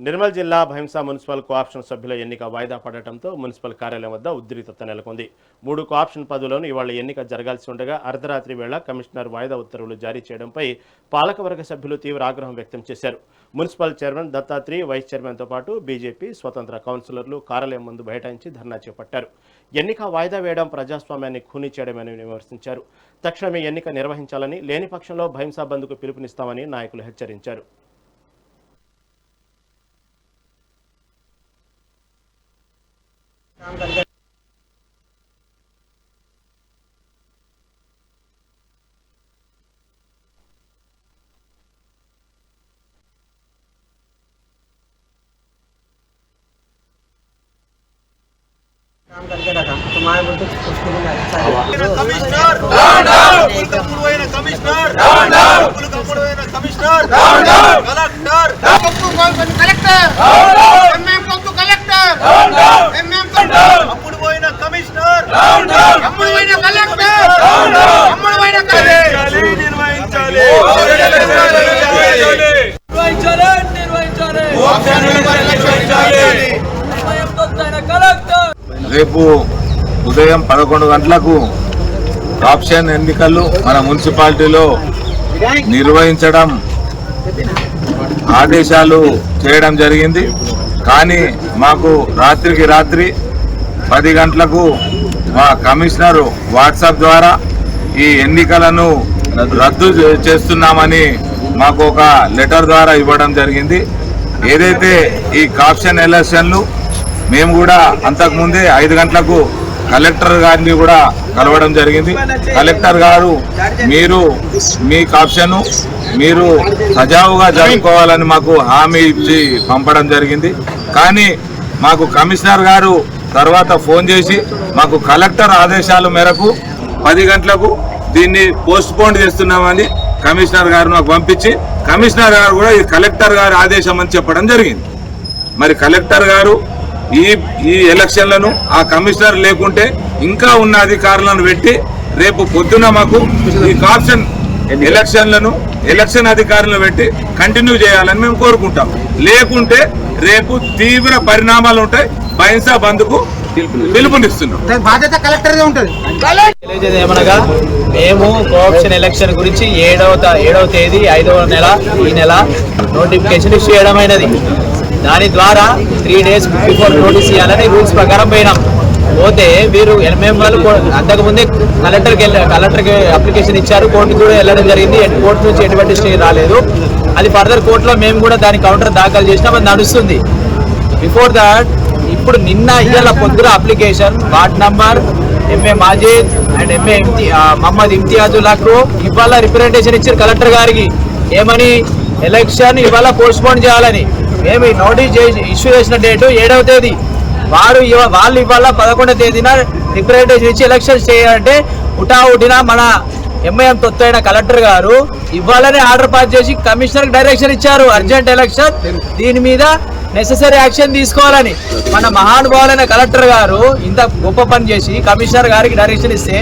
నిర్మల్ జిల్లా Bhainsa municipal cooption సభ్యుల ఎన్నిక వాయిదా పడటంతో మున్సిపల్ కార్యాలయం వద్ద ఉద్రిక్తత నెలకొంది. 3 కోఆప్షన్ పదవులను ఇవాళ ఎన్నిక జరగాల్సి ఉండగా అర్ధరాత్రి వేళ కమిషనర్ వాయిదా ఉత్తర్వులు జారీ చేయడంపై పాలకవర్గ సభ్యులు తీవ్ర ఆగ్రహం వ్యక్తం చేశారు. మున్సిపల్ చైర్మన్ దత్తాత్రి, వైస్ చైర్మన్తో పాటు బీజేపీ, స్వతంత్ర కౌన్సిలర్లు కార్యాలయం ముందు బైఠాయించి ధర్నా చేపట్టారు. ఎన్నిక వాయిదా వేయడం ప్రజాస్వామ్యాన్ని ఖూనీ చేయడమని విమర్శించారు. తక్షణమే ఎన్నిక నిర్వహించాలని, లేని పక్షంలో భైంసా బంద్కు పిలుపునిస్తామని నాయకులు హెచ్చరించారు. तुम्हारे बोलते कमिश्नर రేపు ఉదయం 11 గంటలకు ఆప్షన్ ఎన్నికలు మన మున్సిపాలిటీలో నిర్వహించడం ఆదేశాలు చేయడం జరిగింది. కానీ మాకు రాత్రికి రాత్రి 10 గంటలకు మా కమిషనర్ వాట్సాప్ ద్వారా ఈ ఎన్నికలను రద్దు చేస్తున్నామని మాకు ఒక లెటర్ ద్వారా ఇవ్వడం జరిగింది. ఏదైతే ఈ ఆప్షన్ ఎలక్షన్లు మేము కూడా అంతకుముందే 5 గంటలకు కలెక్టర్ గారిని కూడా కలవడం జరిగింది. కలెక్టర్ గారు మీరు మీ ఆప్షన్ మీరు సజావుగా జరుపుకోవాలని మాకు హామీ ఇచ్చి పంపడం జరిగింది. కానీ మాకు కమిషనర్ గారు తర్వాత ఫోన్ చేసి మాకు కలెక్టర్ ఆదేశాల మేరకు 10 గంటలకు దీన్ని పోస్ట్ పోన్ చేస్తున్నామని కమిషనర్ గారు నాకు పంపించి, కమిషనర్ గారు కూడా ఇది కలెక్టర్ గారి ఆదేశం అని చెప్పడం జరిగింది. మరి కలెక్టర్ గారు ఈ ఎలక్షన్లను ఆ కమిషనర్ లేకుంటే ఇంకా ఉన్న అధికారులను పెట్టి రేపు పొద్దున మాకు ఈ ఆప్షన్ ఎలక్షన్ అధికారులను పెట్టి కంటిన్యూ చేయాలని మేము కోరుకుంటాం. లేకుంటే రేపు తీవ్ర పరిణామాలు ఉంటాయి. భైంసా బంద్కు పిలుపునిస్తున్నాం. బాధ్యత కలెక్టర్ ఉంటుంది. ఏమనగా మేము కోఆప్షన్ ఎలక్షన్ గురించి 7వ తేదీ 5వ నెల ఈ నెల నోటిఫికేషన్ ఇష్యూ చేయడమైనది. దాని ద్వారా 3 days బిఫోర్ నోటీస్ ఇవ్వాలని రూల్స్ ప్రకారం పోయినాం. పోతే వీరు మేము వాళ్ళు అంతకుముందే కలెక్టర్కి అప్లికేషన్ ఇచ్చారు. కోర్టుకు కూడా వెళ్ళడం జరిగింది. కోర్టు నుంచి ఎటువంటి స్టే రాలేదు. అది ఫర్దర్ కోర్టులో మేము కూడా దాని కౌంటర్ దాఖలు చేసినాం. అది నడుస్తుంది. బిఫోర్ దాట్ ఇప్పుడు నిన్న ఇవాళ పొద్దున application ward number MA Majid and MA Mohammed ఇమ్తియాజుల్లాకు ఇవాళ రిప్రజెంటేషన్ ఇచ్చారు కలెక్టర్ గారికి. ఏమని? ఎలక్షన్ ఇవాళ పోస్ట్ పోన్ చేయాలని. మేము ఈ నోటీస్ ఇష్యూ చేసిన డేటు 7వ తేదీ. వాళ్ళు ఇవాళ 11వ తేదీన రిప్రజెంటేషన్ ఇచ్చి ఎలక్షన్ చేయాలంటే ఉటావుటిన మన ఎంఐఎం తొత్తైన కలెక్టర్ గారు ఇవ్వాలని ఆర్డర్ పాస్ చేసి కమిషనర్కి డైరెక్షన్ ఇచ్చారు. అర్జెంట్ ఎలక్షన్, దీని మీద నెసెసరీ యాక్షన్ తీసుకోవాలని. మన మహానుభావులైన కలెక్టర్ గారు ఇంత గొప్ప పని చేసి కమిషనర్ గారికి డైరెక్షన్ ఇస్తే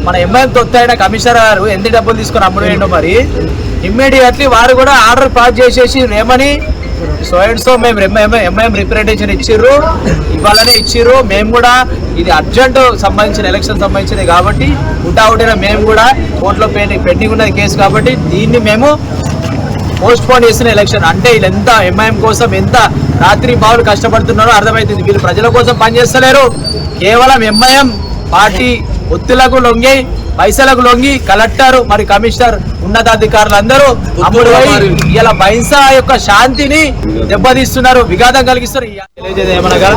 మన ఎంఐఎం తొత్తైన కమిషనర్ గారు ఎన్ని డబ్బులు తీసుకొని అమ్ముడు మరి ఇమ్మీడియట్లీ వారు కూడా ఆర్డర్ పాస్ చేసేసి ఏమని సో మేము ఎంఐఎం రిప్రజెంటేషన్ ఇచ్చిర్రు, ఇవ్వాలనే ఇచ్చిర్రు. మేము కూడా ఇది అర్జెంట్ సంబంధించిన ఎలక్షన్ సంబంధించింది కాబట్టి ఉటావుటిన మేము కూడా కోర్టులో పెండింగ్ ఉన్నది కేసు కాబట్టి దీన్ని మేము పోస్ట్ పోన్ చేసిన ఎలక్షన్. అంటే వీళ్ళు ఎంత ఎంఐఎం కోసం ఎంత రాత్రి బావులు కష్టపడుతున్నారో అర్థమవుతుంది. వీళ్ళు ప్రజల కోసం పనిచేస్తలేరు. కేవలం ఎంఐఎం పార్టీ ఒత్తిళ్లకు లొంగి పైసలకు లొంగి కలెక్టర్ మరి కమిషనర్ ఉన్నతాధికారులు అందరూ అమ్ముడు ఇలా భైంసా యొక్క శాంతిని దెబ్బతీస్తున్నారు, విఘాతం కలిగిస్తున్నారు. ఏమనగా